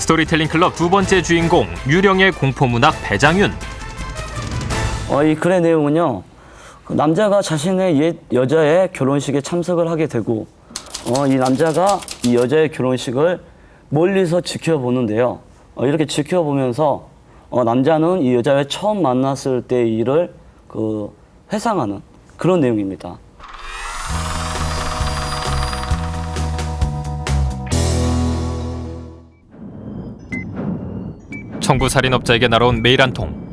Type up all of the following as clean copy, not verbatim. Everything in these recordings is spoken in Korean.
스토리텔링 클럽 두 번째 주인공 유령의 공포문학 배장윤. 이 글의 내용은요. 그 남자가 자신의 옛 여자의 결혼식에 참석을 하게 되고 이 남자가 이 여자의 결혼식을 멀리서 지켜보는데요. 이렇게 지켜보면서 남자는 이 여자를 처음 만났을 때의 일을 회상하는 그런 내용입니다. 청부 살인업자에게 날아온 메일 한 통.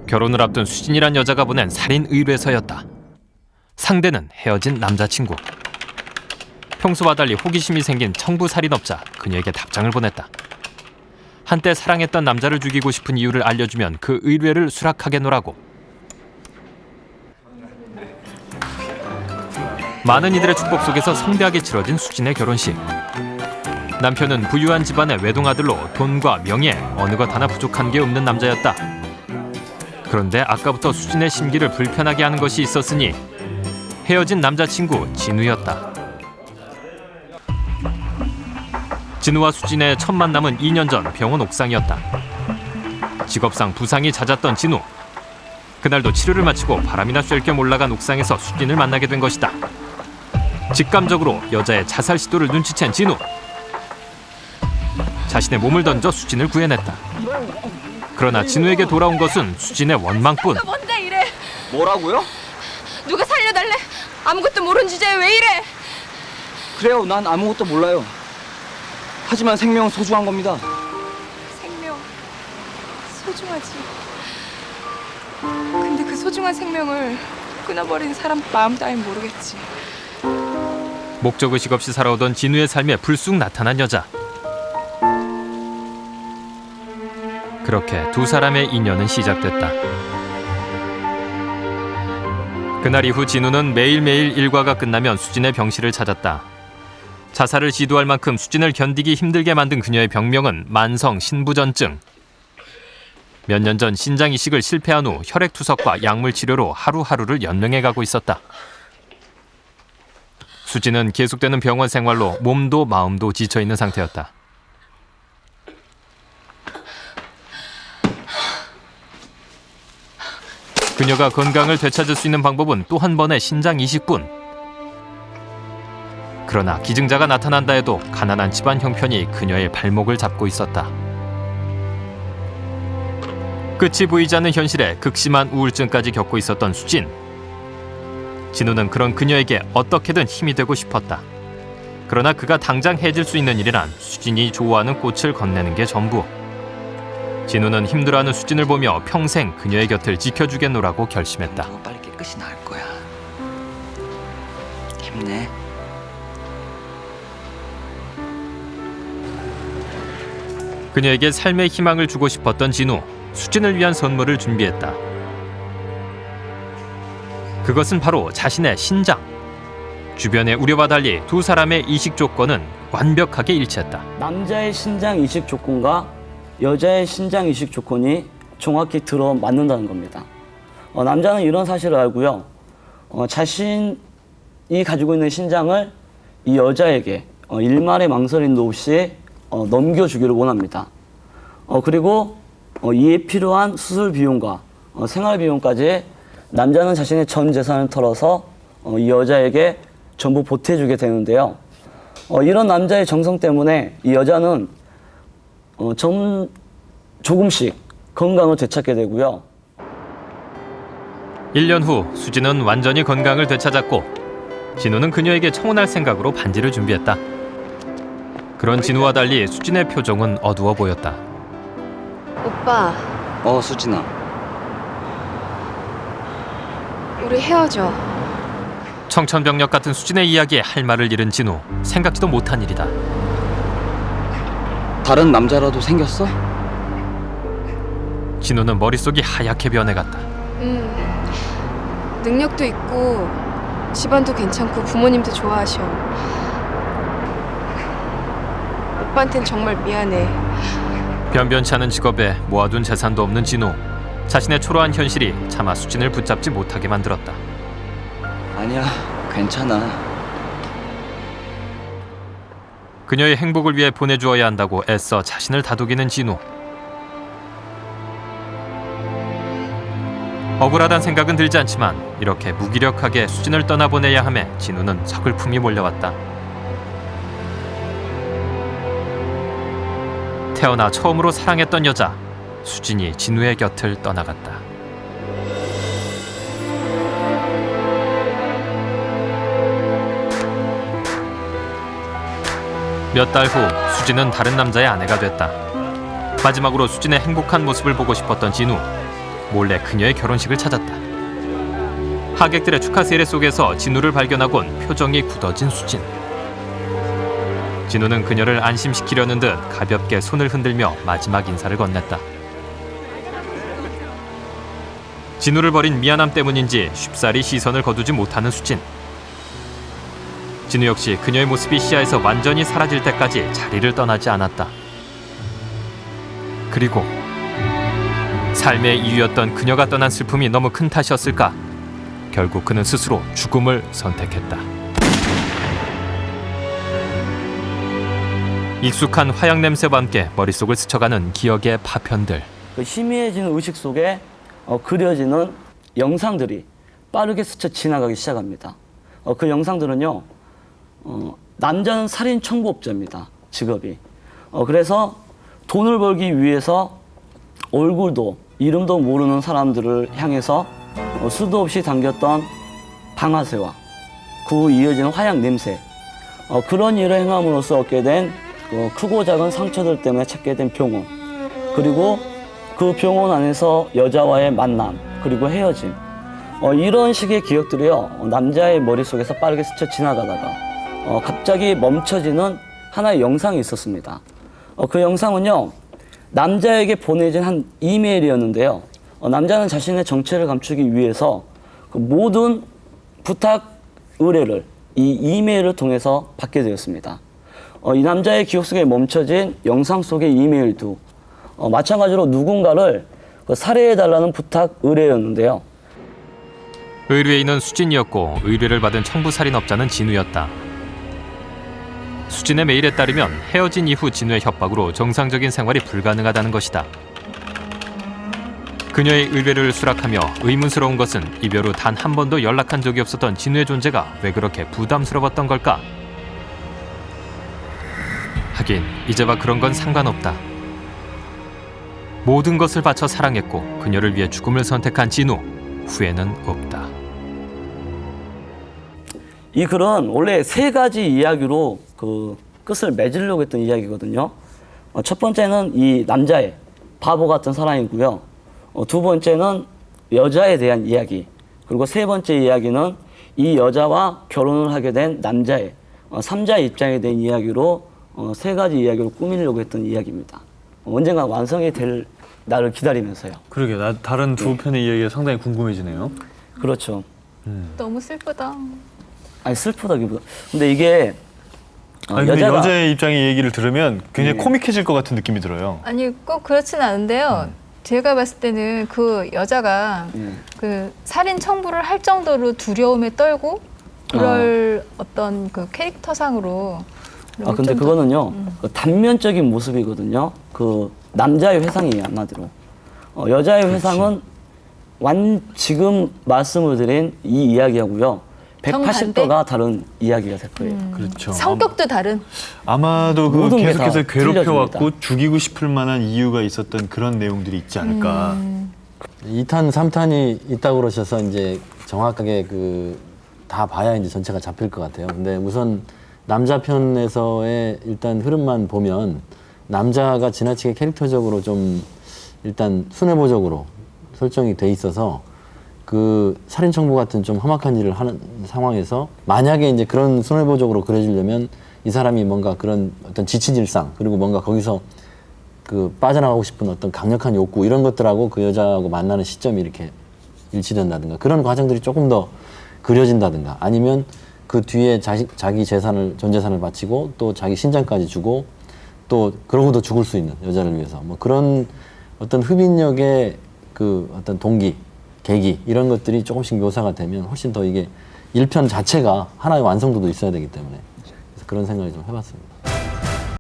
결혼을 앞둔 수진이란 여자가 보낸 살인 의뢰서였다. 상대는 헤어진 남자친구. 평소와 달리 호기심이 생긴 청부 살인업자, 그녀에게 답장을 보냈다. 한때 사랑했던 남자를 죽이고 싶은 이유를 알려주면 그 의뢰를 수락하겠노라고. 많은 이들의 축복 속에서 성대하게 치러진 수진의 결혼식. 남편은 부유한 집안의 외동아들로 돈과 명예 어느 것 하나 부족한 게 없는 남자였다. 그런데 아까부터 수진의 심기를 불편하게 하는 것이 있었으니 헤어진 남자친구 진우였다. 진우와 수진의 첫 만남은 2년 전 병원 옥상이었다. 직업상 부상이 잦았던 진우. 그날도 치료를 마치고 바람이나 쐴 겸 올라간 옥상에서 수진을 만나게 된 것이다. 직감적으로 여자의 자살 시도를 눈치챈 진우. 자신의 몸을 던져 수진을 구해냈다. 그러나 진우에게 돌아온 것은 수진의 원망뿐. 누가 뭔데 이래? 뭐라고요? 누가 살려달래? 아무것도 모르는 주제에 왜 이래? 그래요, 난 아무것도 몰라요. 하지만 생명은 소중한 겁니다. 생명 소중하지. 근데 그 소중한 생명을 끊어버린 사람 마음 따윈 모르겠지. 목적의식 없이 살아오던 진우의 삶에 불쑥 나타난 여자. 그렇게 두 사람의 인연은 시작됐다. 그날 이후 진우는 매일매일 일과가 끝나면 수진의 병실을 찾았다. 자살을 시도할 만큼 수진을 견디기 힘들게 만든 그녀의 병명은 만성 신부전증. 몇 년 전 신장 이식을 실패한 후 혈액투석과 약물 치료로 하루하루를 연명해가고 있었다. 수진은 계속되는 병원 생활로 몸도 마음도 지쳐있는 상태였다. 그녀가 건강을 되찾을 수 있는 방법은 또 한 번의 신장 이식뿐. 그러나 기증자가 나타난다 해도 가난한 집안 형편이 그녀의 발목을 잡고 있었다. 끝이 보이지 않는 현실에 극심한 우울증까지 겪고 있었던 수진. 진우는 그런 그녀에게 어떻게든 힘이 되고 싶었다. 그러나 그가 당장 해줄 수 있는 일이란 수진이 좋아하는 꽃을 건네는 게 전부. 진우는 힘들어하는 수진을 보며 평생 그녀의 곁을 지켜주겠노라고 결심했다. 빨리 깨끗이 나을 거야. 힘내. 그녀에게 삶의 희망을 주고 싶었던 진우. 수진을 위한 선물을 준비했다. 그것은 바로 자신의 신장. 주변의 우려와 달리 두 사람의 이식 조건은 완벽하게 일치했다. 남자의 신장 이식 조건과 여자의 신장 이식 조건이 정확히 들어맞는다는 겁니다. 남자는 이런 사실을 알고요. 자신이 가지고 있는 신장을 이 여자에게 일말의 망설임도 없이 넘겨주기를 원합니다. 그리고 이에 필요한 수술 비용과 생활 비용까지 남자는 자신의 전 재산을 털어서 이 여자에게 전부 보태주게 되는데요. 이런 남자의 정성 때문에 이 여자는 조금씩 건강을 되찾게 되고요. 1년 후 수진은 완전히 건강을 되찾았고 진우는 그녀에게 청혼할 생각으로 반지를 준비했다. 그런 진우와 달리 수진의 표정은 어두워 보였다. 오빠, 수진아. 우리 헤어져. 청천벽력 같은 수진의 이야기에 할 말을 잃은 진우. 생각지도 못한 일이다. 다른 남자라도 생겼어? 진우는 머릿속이 하얗게 변해갔다. 능력도 있고 집안도 괜찮고 부모님도 좋아하셔. 오빠한텐 정말 미안해. 변변치 않은 직업에 모아둔 재산도 없는 진우. 자신의 초라한 현실이 차마 수진을 붙잡지 못하게 만들었다. 아니야, 괜찮아. 그녀의 행복을 위해 보내주어야 한다고 애써 자신을 다독이는 진우. 억울하단 생각은 들지 않지만 이렇게 무기력하게 수진을 떠나보내야 함에 진우는 서글픔이 몰려왔다. 태어나 처음으로 사랑했던 여자 수진이 진우의 곁을 떠나갔다. 몇 달 후 수진은 다른 남자의 아내가 됐다. 마지막으로 수진의 행복한 모습을 보고 싶었던 진우. 몰래 그녀의 결혼식을 찾았다. 하객들의 축하 세례 속에서 진우를 발견하곤 표정이 굳어진 수진. 진우는 그녀를 안심시키려는 듯 가볍게 손을 흔들며 마지막 인사를 건넸다. 진우를 버린 미안함 때문인지 쉽사리 시선을 거두지 못하는 수진. 진우 역시 그녀의 모습이 시야에서 완전히 사라질 때까지 자리를 떠나지 않았다. 그리고 삶의 이유였던 그녀가 떠난 슬픔이 너무 큰 탓이었을까? 결국 그는 스스로 죽음을 선택했다. 익숙한 화약 냄새와 함께 머릿속을 스쳐가는 기억의 파편들. 그 희미해지는 의식 속에 그려지는 영상들이 빠르게 스쳐 지나가기 시작합니다. 그 영상들은요, 남자는 살인 청부업자입니다. 직업이. 그래서 돈을 벌기 위해서 얼굴도 이름도 모르는 사람들을 향해서 수도 없이 당겼던 방아쇠와 그 이어지는 화약 냄새, 그런 일을 행함으로써 얻게 된 크고 작은 상처들 때문에 찾게 된 병원, 그리고 그 병원 안에서 여자와의 만남, 그리고 헤어짐, 이런 식의 기억들이요, 남자의 머릿속에서 빠르게 스쳐 지나가다가 갑자기 멈춰지는 하나의 영상이 있었습니다. 그 영상은요, 남자에게 보내진 한 이메일이었는데요. 남자는 자신의 정체를 감추기 위해서 그 모든 부탁 의뢰를 이 이메일을 통해서 받게 되었습니다. 이 남자의 기억 속에 멈춰진 영상 속의 이메일도 마찬가지로 누군가를 살해해달라는 부탁 의뢰였는데요. 의뢰인은 수진이었고 의뢰를 받은 청부살인업자는 진우였다. 수진의 메일에 따르면 헤어진 이후 진우의 협박으로 정상적인 생활이 불가능하다는 것이다. 그녀의 의뢰를 수락하며 의문스러운 것은 이별 후 단 한 번도 연락한 적이 없었던 진우의 존재가 왜 그렇게 부담스러웠던 걸까? 하긴 이제와 그런 건 상관없다. 모든 것을 바쳐 사랑했고 그녀를 위해 죽음을 선택한 진우, 후회는 없다. 이 글은 원래 세 가지 이야기로 그 끝을 맺으려고 했던 이야기거든요. 첫 번째는 이 남자의 바보 같은 사랑이고요. 두 번째는 여자에 대한 이야기. 그리고 세 번째 이야기는 이 여자와 결혼을 하게 된 남자의 삼자의 입장에 대한 이야기로 세 가지 이야기로 꾸미려고 했던 이야기입니다. 언젠가 완성이 될 날을 기다리면서요. 그러게, 나 다른 두 편의 이야기가 상당히 궁금해지네요. 그렇죠. 너무 슬프다. 아니 슬프다기보다. 근데 이게 아니, 근데 여자의 입장의 얘기를 들으면 굉장히 코믹해질 것 같은 느낌이 들어요. 아니 꼭 그렇진 않은데요. 제가 봤을 때는 그 여자가 예. 그 살인 청부를 할 정도로 두려움에 떨고 그럴 어떤 그 캐릭터상으로. 근데 그거는요, 그 단면적인 모습이거든요. 그 남자의 회상이에요, 한마디로. 여자의 회상은 지금 말씀을 드린 이 이야기하고요. 180도가 다른 이야기가 될 거예요. 그렇죠. 성격도 다른. 아마도 그 모든 게 계속해서 다 괴롭혀왔고 틀려집니다. 죽이고 싶을 만한 이유가 있었던 그런 내용들이 있지 않을까. 2탄, 3탄이 있다고 그러셔서 이제 정확하게 그 다 봐야 이제 전체가 잡힐 것 같아요. 근데 우선 남자 편에서의 일단 흐름만 보면 남자가 지나치게 캐릭터적으로 좀 일단 순애보적으로 설정이 돼 있어서 그 살인 청부 같은 좀 험악한 일을 하는 상황에서 만약에 이제 그런 순애보적으로 그려지려면 이 사람이 뭔가 그런 어떤 지친 일상 그리고 뭔가 거기서 그 빠져나가고 싶은 어떤 강력한 욕구 이런 것들하고 그 여자하고 만나는 시점이 이렇게 일치된다든가 그런 과정들이 조금 더 그려진다든가 아니면 그 뒤에 자기 전 재산을 바치고 또 자기 신장까지 주고 또 그러고도 죽을 수 있는 여자를 위해서 뭐 그런 어떤 흡인력의 그 어떤 동기, 계기 이런 것들이 조금씩 묘사가 되면 훨씬 더 이게 1편 자체가 하나의 완성도도 있어야 되기 때문에 그래서 그런 생각을 좀 해봤습니다.